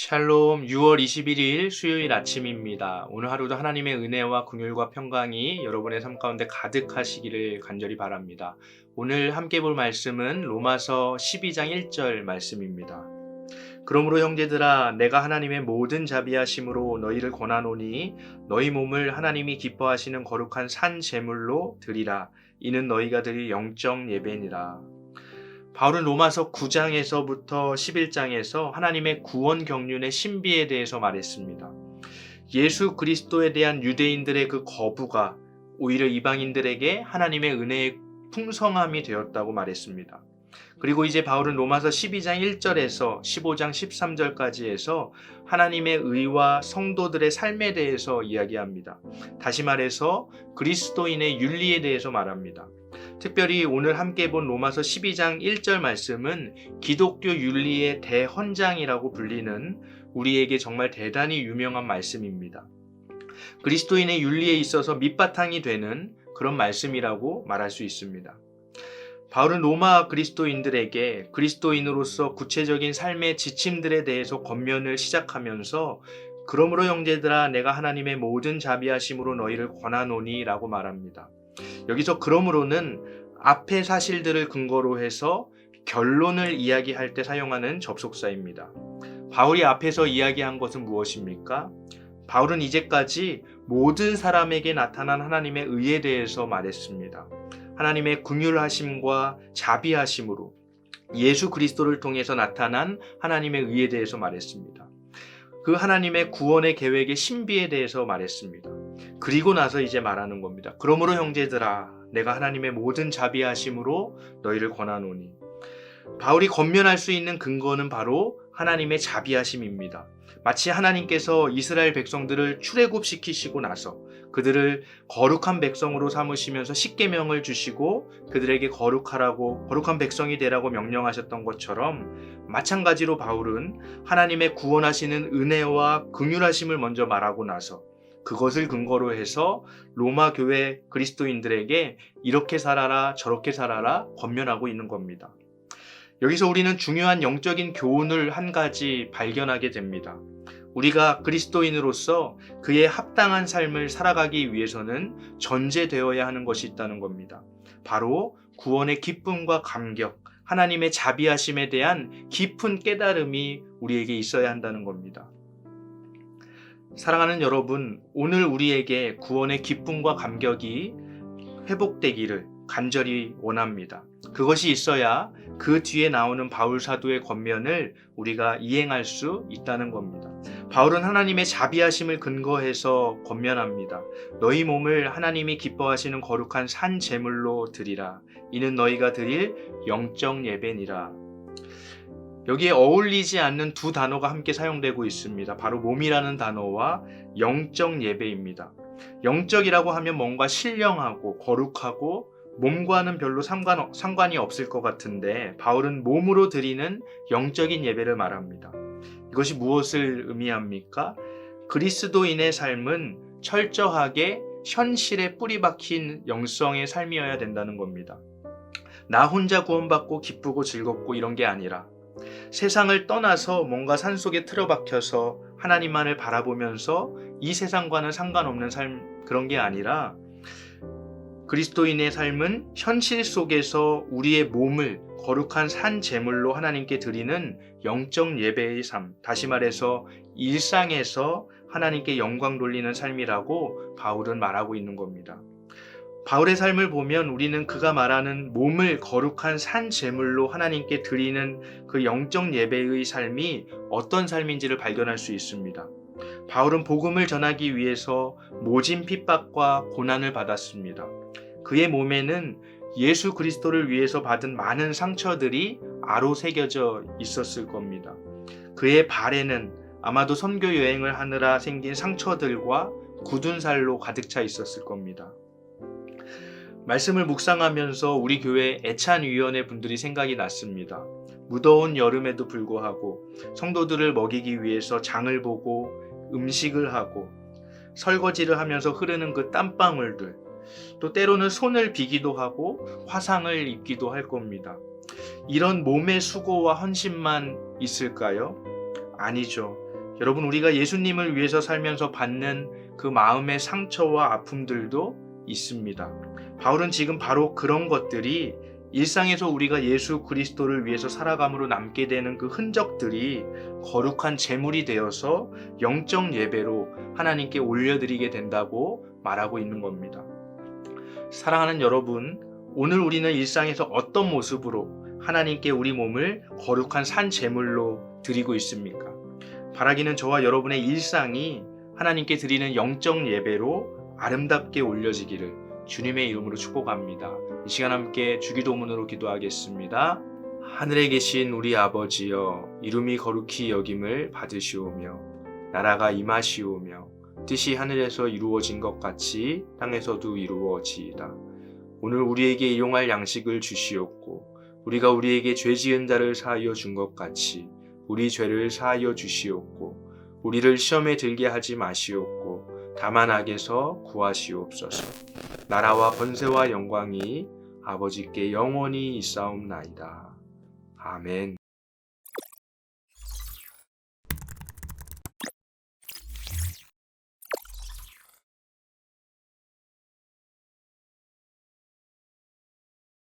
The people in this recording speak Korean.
샬롬 6월 21일 수요일 아침입니다. 오늘 하루도 하나님의 은혜와 긍휼과 평강이 여러분의 삶 가운데 가득하시기를 간절히 바랍니다. 오늘 함께 볼 말씀은 로마서 12장 1절 말씀입니다. 그러므로 형제들아 내가 하나님의 모든 자비하심으로 너희를 권하노니 너희 몸을 하나님이 기뻐하시는 거룩한 산 제물로 드리라. 이는 너희가 드릴 영적 예배니라. 바울은 로마서 9장에서부터 11장에서 하나님의 구원 경륜의 신비에 대해서 말했습니다. 예수 그리스도에 대한 유대인들의 그 거부가 오히려 이방인들에게 하나님의 은혜의 풍성함이 되었다고 말했습니다. 그리고 이제 바울은 로마서 12장 1절에서 15장 13절까지 해서 하나님의 의와 성도들의 삶에 대해서 이야기합니다. 다시 말해서 그리스도인의 윤리에 대해서 말합니다. 특별히 오늘 함께 본 로마서 12장 1절 말씀은 기독교 윤리의 대헌장이라고 불리는 우리에게 정말 대단히 유명한 말씀입니다. 그리스도인의 윤리에 있어서 밑바탕이 되는 그런 말씀이라고 말할 수 있습니다. 바울은 로마 그리스도인들에게 그리스도인으로서 구체적인 삶의 지침들에 대해서 권면을 시작하면서 그러므로 형제들아 내가 하나님의 모든 자비하심으로 너희를 권하노니 라고 말합니다. 여기서 그러므로는 앞의 사실들을 근거로 해서 결론을 이야기할 때 사용하는 접속사입니다. 바울이 앞에서 이야기한 것은 무엇입니까? 바울은 이제까지 모든 사람에게 나타난 하나님의 의에 대해서 말했습니다. 하나님의 긍휼하심과 자비하심으로 예수 그리스도를 통해서 나타난 하나님의 의에 대해서 말했습니다. 그 하나님의 구원의 계획의 신비에 대해서 말했습니다. 그리고 나서 이제 말하는 겁니다. 그러므로 형제들아 내가 하나님의 모든 자비하심으로 너희를 권하노니. 바울이 권면할 수 있는 근거는 바로 하나님의 자비하심입니다. 마치 하나님께서 이스라엘 백성들을 출애굽시키시고 나서 그들을 거룩한 백성으로 삼으시면서 십계명을 주시고 그들에게 거룩하라고 거룩한 백성이 되라고 명령하셨던 것처럼 마찬가지로 바울은 하나님의 구원하시는 은혜와 긍휼하심을 먼저 말하고 나서 그것을 근거로 해서 로마 교회 그리스도인들에게 이렇게 살아라 저렇게 살아라 권면하고 있는 겁니다. 여기서 우리는 중요한 영적인 교훈을 한 가지 발견하게 됩니다. 우리가 그리스도인으로서 그의 합당한 삶을 살아가기 위해서는 전제되어야 하는 것이 있다는 겁니다. 바로 구원의 기쁨과 감격, 하나님의 자비하심에 대한 깊은 깨달음이 우리에게 있어야 한다는 겁니다. 사랑하는 여러분, 오늘 우리에게 구원의 기쁨과 감격이 회복되기를 간절히 원합니다. 그것이 있어야 그 뒤에 나오는 바울 사도의 권면을 우리가 이행할 수 있다는 겁니다. 바울은 하나님의 자비하심을 근거해서 권면합니다. 너희 몸을 하나님이 기뻐하시는 거룩한 산 제물로 드리라. 이는 너희가 드릴 영적 예배니라. 여기에 어울리지 않는 두 단어가 함께 사용되고 있습니다. 바로 몸이라는 단어와 영적 예배입니다. 영적이라고 하면 뭔가 신령하고 거룩하고 몸과는 별로 상관이 없을 것 같은데 바울은 몸으로 드리는 영적인 예배를 말합니다. 이것이 무엇을 의미합니까? 그리스도인의 삶은 철저하게 현실에 뿌리 박힌 영성의 삶이어야 된다는 겁니다. 나 혼자 구원받고 기쁘고 즐겁고 이런 게 아니라 세상을 떠나서 뭔가 산속에 틀어박혀서 하나님만을 바라보면서 이 세상과는 상관없는 삶, 그런 게 아니라 그리스도인의 삶은 현실 속에서 우리의 몸을 거룩한 산 제물로 하나님께 드리는 영적 예배의 삶, 다시 말해서 일상에서 하나님께 영광 돌리는 삶이라고 바울은 말하고 있는 겁니다. 바울의 삶을 보면 우리는 그가 말하는 몸을 거룩한 산 제물로 하나님께 드리는 그 영적 예배의 삶이 어떤 삶인지를 발견할 수 있습니다. 바울은 복음을 전하기 위해서 모진 핍박과 고난을 받았습니다. 그의 몸에는 예수 그리스도를 위해서 받은 많은 상처들이 아로 새겨져 있었을 겁니다. 그의 발에는 아마도 선교 여행을 하느라 생긴 상처들과 굳은 살로 가득 차 있었을 겁니다. 말씀을 묵상하면서 우리 교회 애찬위원회 분들이 생각이 났습니다. 무더운 여름에도 불구하고 성도들을 먹이기 위해서 장을 보고 음식을 하고 설거지를 하면서 흐르는 그 땀방울들, 또 때로는 손을 비기도 하고 화상을 입기도 할 겁니다. 이런 몸의 수고와 헌신만 있을까요? 아니죠. 여러분, 우리가 예수님을 위해서 살면서 받는 그 마음의 상처와 아픔들도 있습니다. 바울은 지금 바로 그런 것들이 일상에서 우리가 예수 그리스도를 위해서 살아감으로 남게 되는 그 흔적들이 거룩한 제물이 되어서 영적 예배로 하나님께 올려드리게 된다고 말하고 있는 겁니다. 사랑하는 여러분, 오늘 우리는 일상에서 어떤 모습으로 하나님께 우리 몸을 거룩한 산 제물로 드리고 있습니까? 바라기는 저와 여러분의 일상이 하나님께 드리는 영적 예배로 아름답게 올려지기를 주님의 이름으로 축복합니다. 이 시간 함께 주기도문으로 기도하겠습니다. 하늘에 계신 우리 아버지여, 이름이 거룩히 여김을 받으시오며 나라가 임하시오며 뜻이 하늘에서 이루어진 것 같이 땅에서도 이루어지이다. 오늘 우리에게 일용할 양식을 주시옵고 우리가 우리에게 죄 지은 자를 사하여 준 것 같이 우리 죄를 사하여 주시옵고 우리를 시험에 들게 하지 마시옵고 다만 악에서 구하시옵소서. 나라와 번세와 영광이 아버지께 영원히 있사옵나이다. 아멘.